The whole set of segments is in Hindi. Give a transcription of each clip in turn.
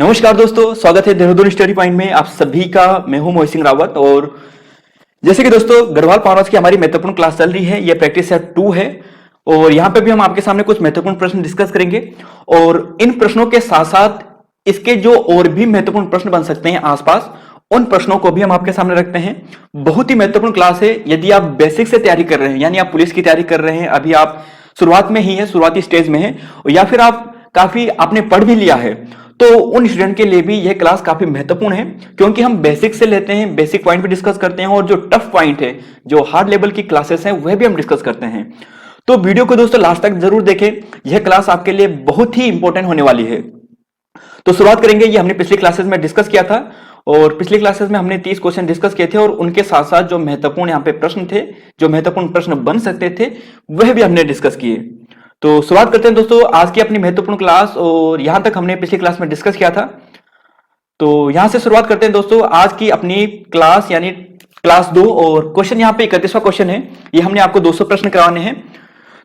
नमस्कार दोस्तों, स्वागत है देहरादून स्टडी पॉइंट में आप सभी का। मैं हूं मोहित सिंह रावत। और जैसे कि दोस्तों गढ़वाल पावर की हमारी महत्वपूर्ण क्लास चल रही है, यह प्रैक्टिस सेट 2 है। और यहाँ पे भी हम आपके सामने कुछ महत्वपूर्ण प्रश्न डिस्कस करेंगे और इन प्रश्नों के साथ साथ इसके जो और भी महत्वपूर्ण प्रश्न बन सकते हैं आसपास, उन प्रश्नों को भी हम आपके सामने रखते हैं। बहुत ही महत्वपूर्ण क्लास है। यदि आप बेसिक से तैयारी कर रहे हैं, यानी आप पुलिस की तैयारी कर रहे हैं, अभी आप शुरुआत में ही है, शुरुआती स्टेज में है, या फिर आप काफी आपने पढ़ भी लिया है, तो उन स्टूडेंट के लिए भी यह क्लास काफी महत्वपूर्ण है, क्योंकि हम बेसिक से लेते हैं, बेसिक पॉइंट भी डिस्कस करते हैं और जो टफ पॉइंट है, जो हार्ड लेवल की क्लासेस हैं, वह भी हम डिस्कस करते हैं। तो वीडियो को दोस्तों लास्ट तक जरूर देखें, यह क्लास आपके लिए बहुत ही इंपॉर्टेंट होने वाली है। तो शुरुआत करेंगे। ये हमने पिछली क्लासेस में डिस्कस किया था और पिछली क्लासेस में हमने 30 क्वेश्चन डिस्कस किए थे और उनके साथ साथ जो महत्वपूर्ण यहाँ पे प्रश्न थे, जो महत्वपूर्ण प्रश्न बन सकते थे, वह भी हमने डिस्कस किए। तो शुरुआत करते हैं दोस्तों आज की अपनी महत्वपूर्ण क्लास। और यहां तक हमने पिछली क्लास में डिस्कस किया था, तो यहां से शुरुआत करते हैं दोस्तों आज की अपनी क्लास, यानी क्लास 2। और क्वेश्चन यहाँ पे 31वां क्वेश्चन है। ये हमने आपको 200 प्रश्न करवाने हैं।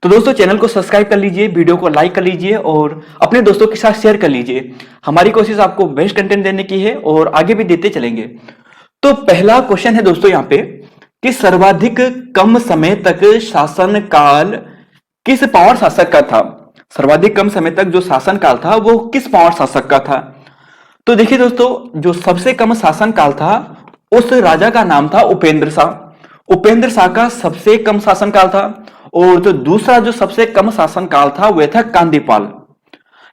तो दोस्तों चैनल को सब्सक्राइब कर लीजिए, वीडियो को लाइक कर लीजिए और अपने दोस्तों के साथ शेयर कर लीजिए। हमारी कोशिश आपको बेस्ट कंटेंट देने की है और आगे भी देते चलेंगे। तो पहला क्वेश्चन है दोस्तों यहाँ पे कि सर्वाधिक कम समय तक शासन काल किस पावर शासक का था। सर्वाधिक कम समय तक जो शासन काल था वो किस पावर शासक का था। तो देखिए दोस्तों, जो सबसे कम शासन काल था उस राजा का नाम था उपेंद्र शाह। उपेंद्र शाह का सबसे कम शासन काल था। और जो दूसरा जो सबसे कम शासन काल था वह था कांदीपाल।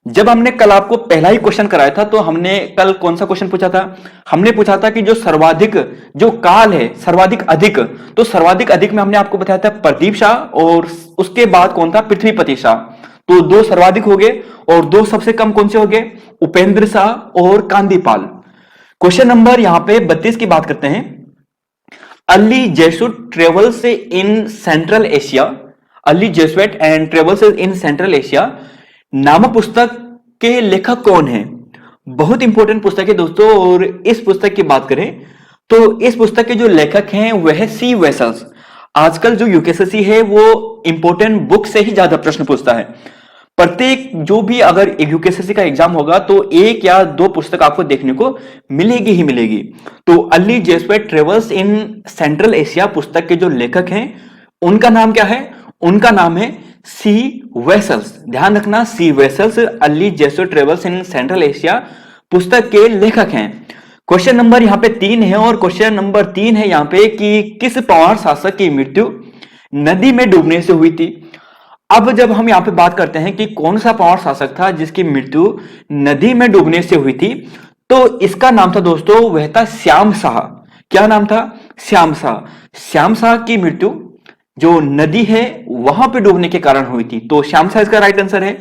जब हमने कल आपको पहला ही क्वेश्चन कराया था, तो हमने कल कौन सा क्वेश्चन पूछा था? हमने पूछा था कि जो सर्वाधिक जो काल है, सर्वाधिक अधिक, तो सर्वाधिक अधिक में हमने आपको बताया था प्रदीप शाह और उसके बाद कौन था? पृथ्वीपति शाह। तो 2 सर्वाधिक हो गए और 2 सबसे कम कौन से हो गए? उपेंद्र शाह और कांदीपाल। क्वेश्चन नंबर यहां पे 32 की बात करते हैं। Early Jesuit travels in Central Asia, early Jesuit and travels in Central Asia नामक पुस्तक के लेखक कौन है? बहुत इंपॉर्टेंट पुस्तक है दोस्तों। और इस पुस्तक की बात करें तो इस पुस्तक के जो लेखक हैं वह सी वेसल्स। आजकल जो यूकेएससी है वो इंपॉर्टेंट बुक से ही ज्यादा प्रश्न पूछता है। प्रत्येक जो भी अगर यूकेएससी का एग्जाम होगा तो 1 या 2 पुस्तक आपको देखने को मिलेगी ही मिलेगी। तो early Jesuit travels in Central Asia पुस्तक के जो लेखक हैं उनका नाम क्या है? उनका नाम है सी वेसल्स। ध्यान रखना, sea vessels early Jesuit travels in Central Asia पुस्तक के लेखक हैं। क्वेश्चन नंबर यहाँ पे 3 है और क्वेश्चन नंबर 3 है यहाँ पे कि किस पावर शासक की मृत्यु नदी में डूबने से हुई थी। अब जब हम यहाँ पे बात करते हैं कि कौन सा पावर शासक था जिसकी मृत्यु नदी में डूबने से हुई थी, तो इसका नाम था दोस्तों, वह था श्याम शाह। क्या नाम था? श्याम शाह। श्याम शाह की मृत्यु जो नदी है वहां पे डूबने के कारण हुई थी। तो श्याम शाह इसका राइट आंसर है।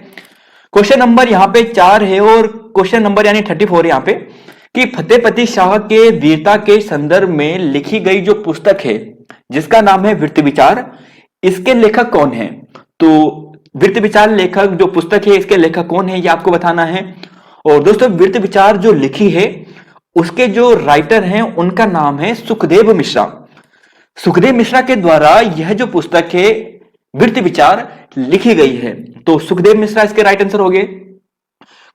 क्वेश्चन नंबर यहाँ पे 4 है और क्वेश्चन नंबर यानी 34 यहाँ पे कि फतेहपति शाह के वीरता के संदर्भ में लिखी गई जो पुस्तक है जिसका नाम है वृत्त विचार, इसके लेखक कौन है? तो वृत्त विचार लेखक जो पुस्तक है, इसके लेखक कौन है ये आपको बताना है। और दोस्तों वृत्त विचार जो लिखी है उसके जो राइटर हैं उनका नाम है सुखदेव मिश्रा। सुखदेव मिश्रा के द्वारा यह जो पुस्तक है वृत्त विचार लिखी गई है। तो सुखदेव मिश्रा इसके राइट आंसर हो गए।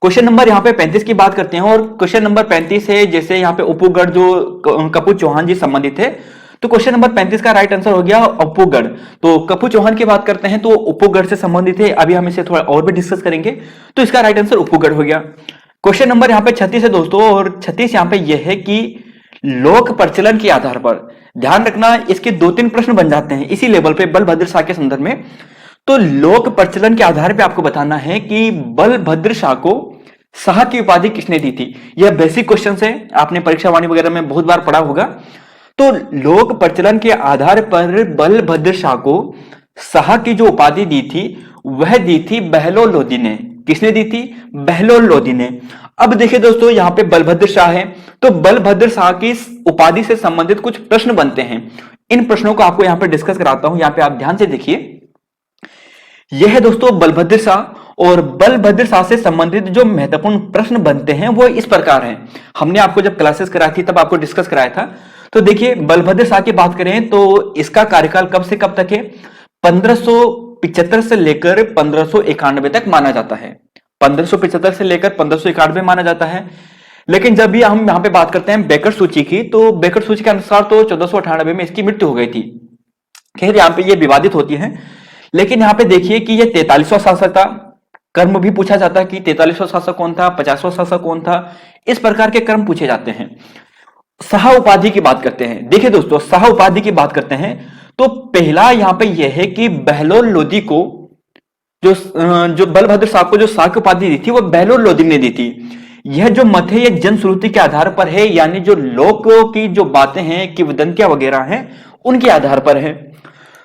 क्वेश्चन नंबर यहाँ पे 35 की बात करते हैं और क्वेश्चन नंबर 35 है, जैसे यहाँ पे उपूगढ़ जो कपूर चौहान जी संबंधित है, तो क्वेश्चन नंबर 35 का राइट आंसर हो गया उपूगढ़। तो कपूर चौहान की बात करते हैं तो उपूगढ़ से संबंधित है। अभी हम इसे थोड़ा और भी डिस्कस करेंगे, तो इसका राइट आंसर उपूगढ़ हो गया। क्वेश्चन नंबर यहाँ पे 36 है दोस्तों और 36 यहाँ पे यह है कि लोक प्रचलन के आधार पर, ध्यान रखना इसके 2-3 प्रश्न बन जाते हैं इसी लेवल पे बलभद्र शाह के संदर्भ में। तो लोक प्रचलन के आधार पे आपको बताना है कि बलभद्र शाह को शाह की उपाधि किसने दी थी। यह बेसिक क्वेश्चन है, आपने परीक्षा वाणी वगैरह में बहुत बार पढ़ा होगा। तो लोक प्रचलन के आधार पर बलभद्र शाह को शाह की जो उपाधि दी थी वह दी थी बहलोल लोदी ने। किसने दी थी? बहलोल लोदी ने। अब देखिए दोस्तों यहाँ पे बलभद्र शाह है, तो बलभद्र शाह की उपाधि से संबंधित कुछ प्रश्न बनते हैं। इन प्रश्नों को आपको यहाँ पे डिस्कस कराता हूं। यहाँ पे आप ध्यान से देखिए, यह है दोस्तों बलभद्र शाह। और बलभद्र शाह से संबंधित जो महत्वपूर्ण प्रश्न बनते हैं वो इस प्रकार हैं। हमने आपको जब क्लासेस कराई थी तब आपको डिस्कस कराया था। तो देखिए बलभद्र शाह की बात करें तो इसका कार्यकाल कब से कब तक है? 1575 से लेकर 1591 तक माना जाता है। 1575 से लेकर 1591 माना जाता है। लेकिन जब भी हम यहाँ पे बात करते हैं बेकर सूची की, तो बेकर सूची के अनुसार तो 1498 में इसकी मृत्यु हो गई थी। खैर यहाँ पे ये विवादित होती है, लेकिन यहाँ पे देखिए कि ये 43वां शासक था। कर्म भी पूछा जाता है कि 43वां शासक कौन था, 50वां शासक कौन था, इस प्रकार के कर्म पूछे जाते हैं। शाह उपाधि की बात करते हैं। देखिए दोस्तों, शाह उपाधि की बात करते हैं तो पहला यहाँ पे यह है कि बहलोल लोदी को जो बलभद्र शाह को जो शाह की उपाधि दी थी वो बहलोल लोदी ने दी थी। यह जो मत है यह जनश्रुति के आधार पर है, यानी जो लोगों की जो बातें हैं, किंवदंतियां वगैरह हैं, उनके आधार पर है।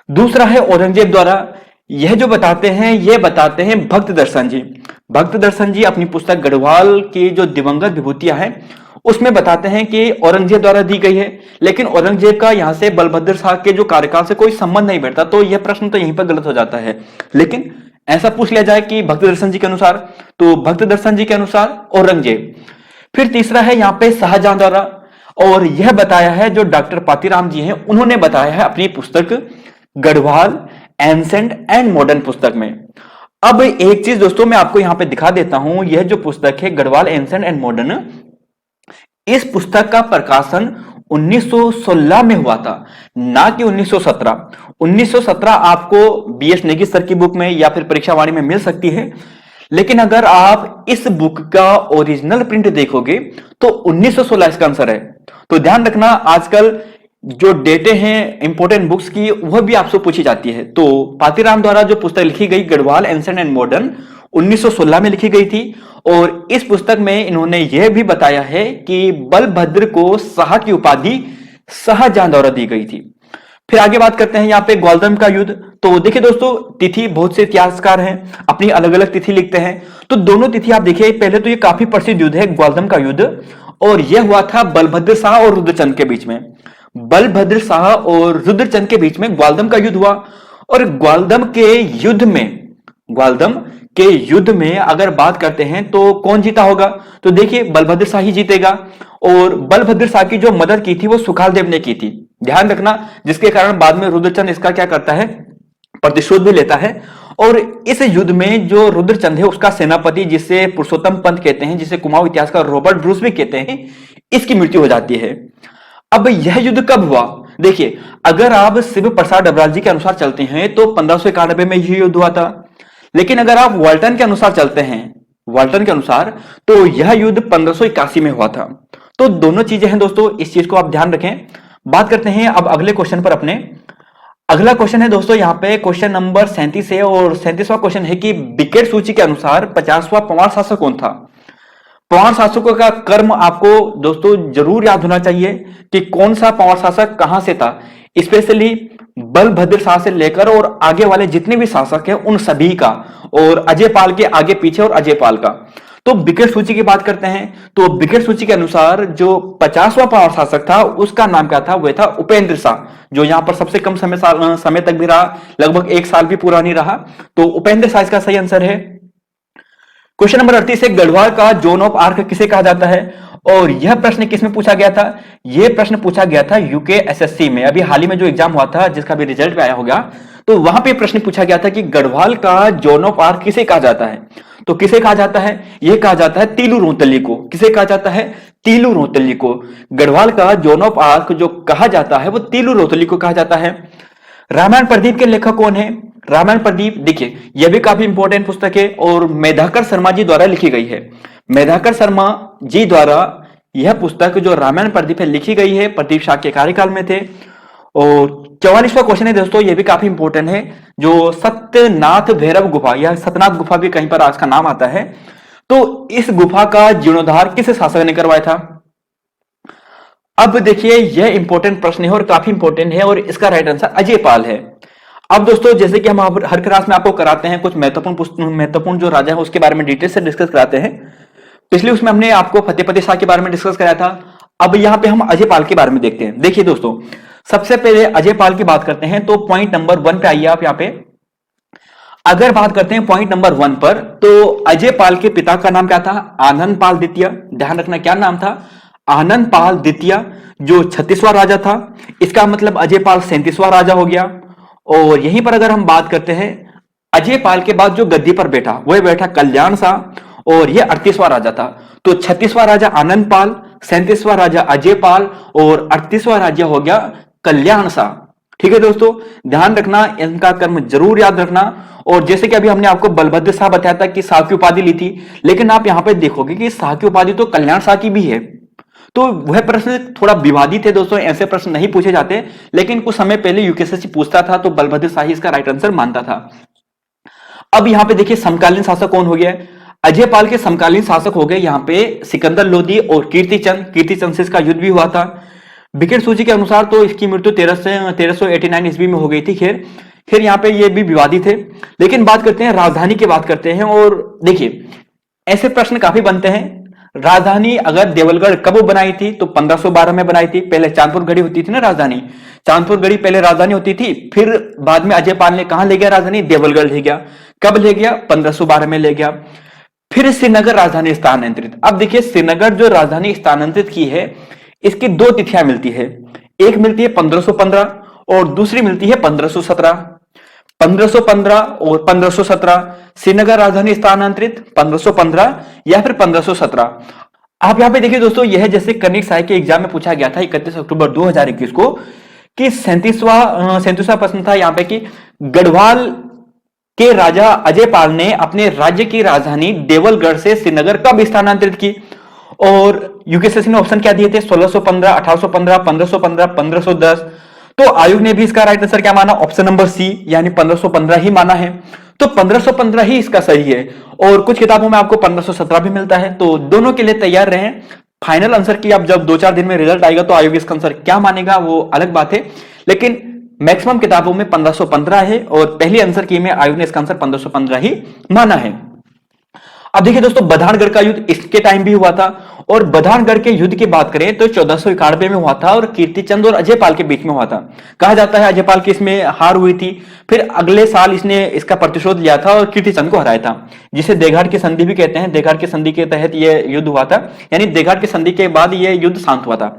दूसरा है औरंगजेब द्वारा। यह जो बताते हैं, यह बताते हैं भक्त दर्शन जी। भक्त दर्शन जी अपनी पुस्तक गढ़वाल की जो दिवंगत विभूतियां हैं उसमें बताते हैं कि औरंगजेब द्वारा दी गई है, लेकिन औरंगजेब का यहां से बलभद्र शाह के जो कार्यकाल से कोई संबंध नहीं बैठता, तो यह प्रश्न तो यहीं पर गलत हो जाता है। लेकिन ऐसा पूछ लिया जाए कि भक्त दर्शन जी के अनुसार, तो भक्त दर्शन जी के अनुसार औरंगजेब। फिर तीसरा है यहाँ पे शाहजहां द्वारा, और यह बताया है जो डॉक्टर पातीराम जी हैं उन्होंने बताया है अपनी पुस्तक गढ़वाल एंसेंट एंड मॉडर्न पुस्तक में। अब एक चीज दोस्तों मैं आपको यहां पे दिखा देता हूं, यह जो पुस्तक है गढ़वाल एंसेंट एंड मॉडर्न, इस पुस्तक का प्रकाशन 1916 में हुआ था, ना कि 1917। 1917 आपको बीएस नेगी सर की बुक में या फिर परीक्षा वाणी में मिल सकती है, लेकिन अगर आप इस बुक का ओरिजिनल प्रिंट देखोगे तो 1916 इसका आंसर है। तो ध्यान रखना, आजकल जो डेटे हैं इंपोर्टेंट बुक्स की वह भी आपसे पूछी जाती है। तो पातीराम द्वारा जो पुस्तक लिखी गई गढ़वाल एंसेंट एंड मॉडर्न 1916 में लिखी गई थी, और इस पुस्तक में इन्होंने यह भी बताया है कि बलभद्र को शाह की उपाधि शाहजहां द्वारा दी गई थी। फिर आगे बात करते हैं यहाँ पे ग्वालदम का युद्ध। तो देखिए दोस्तों, तिथि बहुत से इतिहासकार हैं अपनी अलग अलग तिथि लिखते हैं, तो दोनों तिथि आप देखिए। पहले तो ये काफी प्रसिद्ध युद्ध है ग्वालदम का युद्ध, और यह हुआ था बलभद्र शाह और रुद्रचंद के बीच में। बलभद्र शाह और रुद्रचंद के बीच में ग्वालदम का युद्ध हुआ, और ग्वालदम के युद्ध में अगर बात करते हैं तो कौन जीता होगा, तो देखिए बलभद्र शाह ही जीतेगा। और बलभद्र शाह की जो मदद की थी वो सुखालदेव ने की थी, ध्यान रखना, जिसके कारण बाद में रुद्रचंद इसका क्या करता है, प्रतिशोध भी लेता है। और इस युद्ध में जो रुद्रचंद है उसका सेनापति, जिसे पुरुषोत्तम पंत कहते हैं, जिसे कुमाऊं इतिहासकार रॉबर्ट ब्रूस भी कहते हैं, इसकी मृत्यु हो जाती है। अब यह युद्ध कब हुआ, देखिए अगर आप शिव प्रसाद डबराल जी के अनुसार चलते हैं तो 1591 में यह युद्ध हुआ था, लेकिन अगर आप वाल्टन के अनुसार चलते हैं, वाल्टन के अनुसार, तो यह युद्ध 1581 में हुआ था। तो दोनों चीजें हैं दोस्तों, इस चीज को आप ध्यान रखें। बात करते हैं अब अगले क्वेश्चन पर अपने। अगला क्वेश्चन है दोस्तों यहाँ पे क्वेश्चन नंबर 37 है, और 37वां क्वेश्चन है कि बिकेट सूची के अनुसार 50वां पंवार शासक कौन था। पंवार शासकों का कर्म आपको दोस्तों जरूर याद होना चाहिए कि कौन सा पंवार शासक कहां से था, स्पेशली बलभद्र शाह से लेकर और आगे वाले जितने भी शासक हैं उन सभी का, और अजय पाल के आगे पीछे और अजय पाल का। तो बिकेट सूची की बात करते हैं, तो बिकेट सूची के अनुसार जो 50वां पंवार शासक था उसका नाम क्या था, वह था उपेंद्र शाह, जो यहां पर सबसे कम समय तक भी रहा, लगभग 1 साल भी पूरा नहीं रहा। तो उपेंद्र शाह इसका सही आंसर है। क्वेश्चन नंबर 38 है गढ़वाल का जोन ऑफ आर्क किसे कहा जाता है, और यह प्रश्न किसमें पूछा गया था, यह प्रश्न पूछा गया था यूके एसएससी में। अभी हाल ही में जो एग्जाम हुआ था जिसका भी रिजल्ट आया होगा, तो वहां पे प्रश्न पूछा गया था कि गढ़वाल का जोन ऑफ आर्क किसे कहा जाता है। तो किसे कहा जाता है, यह कहा जाता है तीलू रोतली को। किसे कहा जाता है, तीलू रोतली को। गढ़वाल का जोन ऑफ आर्क जो कहा जाता है वो तीलू रोतली को कहा जाता है। रामायण प्रदीप के लेखक कौन है, रामायण प्रदीप, देखिए यह भी काफी इंपॉर्टेंट पुस्तक है और मेधाकर शर्मा जी द्वारा लिखी गई है। मेधाकर शर्मा जी द्वारा यह पुस्तक जो रामायण प्रदीप है लिखी गई है, प्रदीप शाह के कार्यकाल में थे। और 44वां क्वेश्चन है दोस्तों, यह भी काफी इंपॉर्टेंट है, जो सत्यनाथ भैरव गुफा या सतनाथ गुफा भी कहीं पर आज का नाम आता है, तो इस गुफा का जीर्णोद्धार किस शासक ने करवाया था। अब देखिए यह इंपॉर्टेंट प्रश्न है और काफी इंपॉर्टेंट है, और इसका राइट आंसर अजय पाल है। अब दोस्तों जैसे कि हम हर क्लास में आपको कराते हैं कुछ महत्वपूर्ण जो राजा है उसके बारे में डिटेल से डिस्कस कराते हैं। पिछले उसमें हमने आपको फतेहपति शाह के बारे में डिस्कस कराया था। अब यहाँ पे हम अजय पाल के बारे में देखते हैं। देखिए दोस्तों, सबसे पहले अजय पाल की बात करते हैं, तो पॉइंट नंबर 1 पे आइए आप यहाँ पे। अगर बात करते हैं पॉइंट नंबर 1 पर, तो अजय पाल के पिता का नाम क्या था, आनंद पाल द्वितीय। ध्यान रखना क्या नाम था, आनंद पाल द्वितीय, जो 36वां राजा था। इसका मतलब अजय पाल 37वां राजा हो गया। और यहीं पर अगर हम बात करते हैं, अजय पाल के बाद जो गद्दी पर बैठा वह बैठा कल्याण शाह, और ये 38वां राजा था। तो 36वां राजा आनंद पाल, 37वां राजा अजय पाल और 38वां राजा हो गया कल्याण शाह। ठीक है दोस्तों, ध्यान रखना, इनका कर्म जरूर याद रखना। और जैसे कि अभी हमने आपको बलभद्र शाह बताया था कि शाह की उपाधि ली थी, लेकिन आप यहां पे देखोगे कि शाह की उपाधि तो कल्याण शाह की भी है। तो वह प्रश्न थोड़ा विवादित है दोस्तों, ऐसे प्रश्न नहीं पूछे जाते, लेकिन कुछ समय पहले यूपीएससी पूछता था तो बलभद्र शाह ही इसका राइट आंसर मानता था। अब यहां पे देखिए समकालीन शासक कौन हो गया। अजय पाल के समकालीन शासक हो गए यहां पे सिकंदर लोधी और कीर्तिचंद से इसका युद्ध भी हुआ था। विकेट सूची के अनुसार तो इसकी मृत्यु 1389 ईस्वी में हो गई थी। खैर यहाँ पे ये भी विवादित है। लेकिन बात करते हैं राजधानी की, बात करते हैं। और देखिए ऐसे प्रश्न काफी बनते हैं। राजधानी अगर देवलगढ़ कब बनाई थी, तो 1512 में बनाई थी। पहले चांदपुर गढ़ी होती थी ना राजधानी, चांदपुर गढ़ी पहले राजधानी होती थी। फिर बाद में अजय पाल ने कहां ले गया राजधानी, देवलगढ़ ले गया। कब ले गया, 1512 में ले गया। फिर श्रीनगर राजधानी स्थानांतरित। अब देखिए श्रीनगर जो राजधानी स्थानांतरित की है, इसकी दो तिथियां मिलती है। एक मिलती है 1515 और दूसरी मिलती है 1517। 1515 और 1517 श्रीनगर राजधानी स्थानांतरित, 1515 या फिर 1517। आप यहां पे देखिए दोस्तों, यह जैसे कनिक साय के एग्जाम में पूछा गया था 31 अक्टूबर 2021 को कि 37वां प्रश्न था यहां पे कि गढ़वाल के राजा अजय पाल ने अपने राज्य की राजधानी देवलगढ़ से श्रीनगर कब स्थानांतरित की। और यूपीएससी ने ऑप्शन क्या दिए थे, 1615, 1815, 1515, 1510। तो आयोग ने भी इसका राइट आंसर क्या माना, ऑप्शन नंबर सी यानी 1515 ही माना है। तो 1515 ही इसका सही है। और कुछ किताबों में आपको 1517 भी मिलता है। तो दोनों के लिए तैयार रहें। फाइनल आंसर की अब जब 2-4 दिन में रिजल्ट आएगा तो आयोग इसका आंसर क्या मानेगा वो अलग बात है, लेकिन मैक्सिमम किताबों में 1515 है और पहली आंसर की में आयोग ने इसका आंसर 1515 ही माना है। अब देखिए दोस्तों, बधानगढ़ का युद्ध इसके टाइम भी हुआ था। और बधानगढ़ के युद्ध की बात करें तो 1491 में हुआ था और कीर्तिचंद और अजय पाल के बीच में हुआ था। कहा जाता है अजय पाल की इसमें हार हुई थी, फिर अगले साल इसने इसका प्रतिशोध लिया था और कीर्तिचंद को हराया था, जिसे देघाट की संधि भी कहते हैं। देघाट की संधि के तहत यह युद्ध हुआ था, यानी देघाट की संधि के बाद यह युद्ध शांत हुआ था।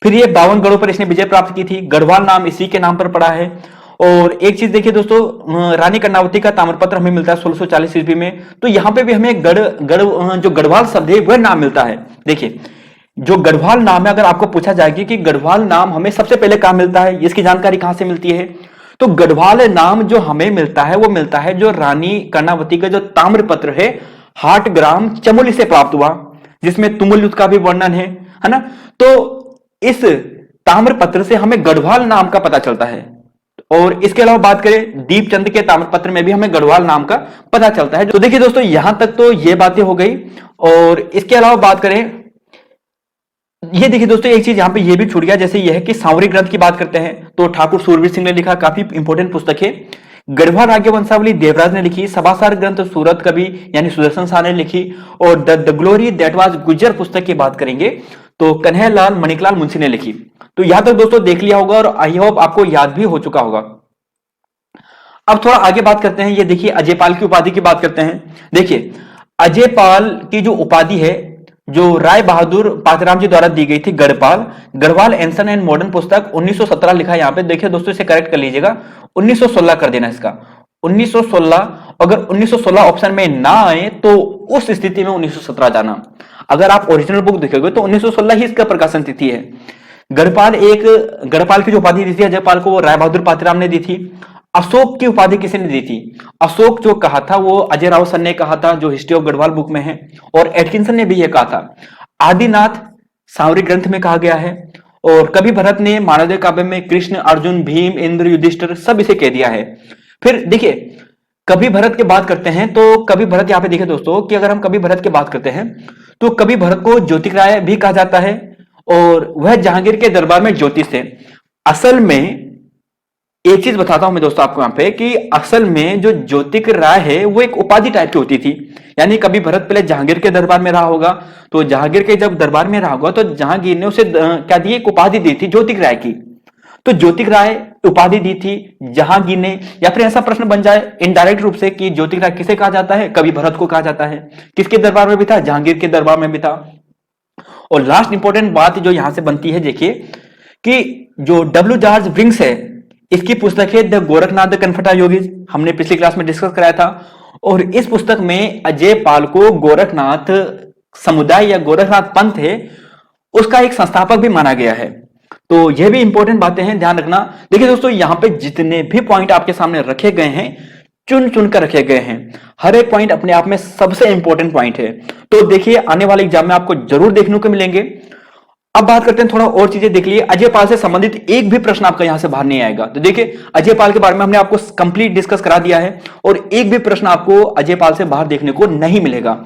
फिर ये 52 गढ़ों पर इसने विजय प्राप्त की थी। गढ़वाल नाम इसी के नाम पर पड़ा है। और एक चीज देखिए दोस्तों, रानी कर्णावती का ताम्रपत्र हमें मिलता है 1640 ईस्वी में। तो यहां पे भी हमें जो गढ़वाल शब्द है वह नाम मिलता है। देखिए जो गढ़वाल नाम है, अगर आपको पूछा जाएगी कि गढ़वाल नाम हमें सबसे पहले कहां मिलता है, इसकी जानकारी कहां से मिलती है, तो गढ़वाल नाम जो हमें मिलता है वो मिलता है जो रानी कर्णावती का जो ताम्रपत्र है हाटग्राम चमोली से प्राप्त हुआ, जिसमें तुमुल युद्ध का भी वर्णन है ना। तो इस ताम्रपत्र से हमें गढ़वाल नाम का पता चलता है। और इसके अलावा बात करें दीपचंद के ताम्रपत्र में भी हमें गढ़वाल नाम का पता चलता है। तो देखिए दोस्तों, यहां तक तो ये बातें हो गई। और इसके अलावा बात करें, ये देखिए दोस्तों एक चीज यहां पे ये भी छूट गया, जैसे ये है कि सांवरी ग्रंथ की बात करते हैं तो ठाकुर सूरवीर सिंह ने लिखा, काफी इंपॉर्टेंट पुस्तक है। गढ़वाल राज्य वंशावली देवराज ने लिखी। सभासार ग्रंथ सूरत कवि यानी सुदर्शन शाह ने लिखी। और the glory that was Gujjar पुस्तक की बात करेंगे तो कन्हैयालाल मणिकलाल मुंशी ने लिखी। तो यहां तक दोस्तों देख लिया होगा और आई होप आपको याद भी हो चुका होगा। अब थोड़ा आगे बात करते हैं। ये देखिए अजय पाल की उपाधि की बात करते हैं। देखिए अजय पाल की जो उपाधि है, जो राय बहादुर पातराम जी द्वारा दी गई थी, गढ़पाल, गढ़वाल एंसन एंड मॉडर्न पुस्तक 1917 लिखा है यहाँ पे। देखिए दोस्तों इसे करेक्ट कर लीजिएगा, 1916 कर देना इसका, 1916। अगर 1916 ऑप्शन में ना आए तो उस स्थिति में 1917 जाना। अगर आप ओरिजिनल बुक देखोगे तो 1916 ही इसका प्रकाशन तिथि है। गढ़पाल की जो उपाधि दी थी अजय पाल को, वो राय बहादुर पातराम ने दी थी। अशोक की उपाधि किसने दी थी, अशोक जो कहा था वो अजय राव सर ने कहा था, जो हिस्ट्री ऑफ गढ़वाल बुक में है। और एटकिंसन ने भी ये कहा था। आदिनाथ सांवरी ग्रंथ में कहा गया है। और कवि भरत ने मानवदेव काव्य में कृष्ण, अर्जुन, भीम, इंद्र, युधिष्ठिर सब इसे कह दिया है। फिर देखिए कवि भरत की बात करते हैं तो कवि भरत, यहाँ पे देखिए दोस्तों कि अगर हम कवि भरत की बात करते हैं तो कवि भरत को ज्योतिक राय भी कहा जाता है। और वह जहांगीर के दरबार में ज्योतिष थे। असल में एक चीज बताता हूं मैं दोस्तों आपको यहां पे कि असल में जो ज्योतिक राय है वो एक उपाधि टाइप की होती थी। यानी कभी भरत पहले जहांगीर के दरबार में रहा होगा, तो जहांगीर के जब दरबार में रहा होगा तो जहांगीर ने उसे क्या दी, एक उपाधि दी थी ज्योतिक राय की। तो ज्योतिक राय उपाधि दी थी जहांगीर ने। या फिर ऐसा प्रश्न बन जाए इनडायरेक्ट रूप से कि ज्योतिक राय किसे कहा जाता है, कवि भरत को कहा जाता है। किसके दरबार में भी था, जहांगीर के दरबार में भी था। और लास्ट इंपॉर्टेंट बात जो यहां से बनती है, देखिए कि जो डब्ल्यू जॉर्ज ब्रिंक्स है, इसकी पुस्तक है द गोरखनाथ द कनफटा योगी, हमने पिछली क्लास में डिस्कस कराया था। और इस पुस्तक में अजय पाल को गोरखनाथ समुदाय या गोरखनाथ पंथ है उसका एक संस्थापक भी माना गया है। तो यह भी इंपॉर्टेंट बातें हैं, ध्यान रखना। देखिए दोस्तों, यहां पे जितने भी पॉइंट आपके सामने रखे गए हैं चुन चुन कर रखे गए हैं, हर एक पॉइंट अपने आप में सबसे इंपॉर्टेंट पॉइंट है। तो देखिए आने वाले एग्जाम में आपको जरूर देखने को मिलेंगे। अब बात करते हैं थोड़ा और चीजें देख लिए। अजय पाल से संबंधित एक भी प्रश्न आपका यहां से बाहर नहीं आएगा। तो देखिए अजय पाल के बारे में हमने आपको कंप्लीट डिस्कस करा दिया है और एक भी प्रश्न आपको अजय पाल से बाहर देखने को नहीं मिलेगा।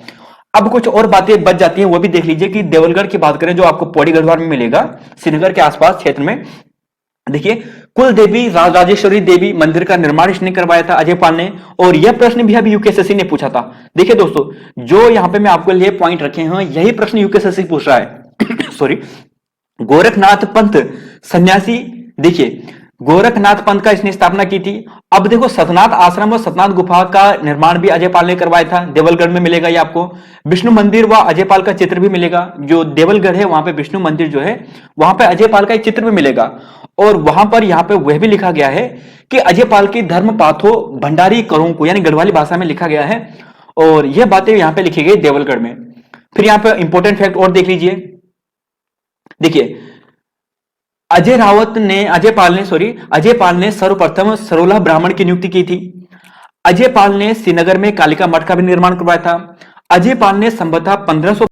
अब कुछ और बातें बच जाती हैं, वो भी देख लीजिए कि देवलगढ़ की बात करें जो आपको पौड़ी गढ़वाल में मिलेगा, श्रीनगर के आसपास क्षेत्र में। देखिए कुल देवी राजेश्वरी देवी मंदिर का निर्माण इसने करवाया था अजय पाल ने, और यह प्रश्न भी अभी यूकेएसएससी ने पूछा था। देखिए दोस्तों, जो यहां पे मैं आपको लिए पॉइंट रखे हैं यही प्रश्न यूकेएसएससी पूछ रहा है सॉरी। गोरखनाथ पंथ सन्यासी, देखिए गोरखनाथ पंथ का इसने स्थापना की थी। अब देखो सतनाथ आश्रम और सतनाथ गुफा का निर्माण भी अजय पाल ने करवाया था, देवलगढ़ में मिलेगा ये आपको। विष्णु मंदिर व अजय पाल का चित्र भी मिलेगा, जो देवलगढ़ है वहां पे विष्णु मंदिर जो है वहां पे अजय पाल का एक चित्र भी मिलेगा। और वहां पर यहाँ पे वह भी लिखा गया है कि अजय पाल की धर्म पाथो भंडारी करों को, यानी गढ़वाली भाषा में लिखा गया है, और यह बातें यहाँ पे लिखी गई देवलगढ़ में। फिर यहाँ पे इंपॉर्टेंट फैक्ट और देख लीजिए। देखिए अजय पाल ने सर्वप्रथम सरोला ब्राह्मण की नियुक्ति की थी। अजय पाल ने श्रीनगर में कालिका मठ का भी निर्माण करवाया था। अजय पाल ने संभवतः 1500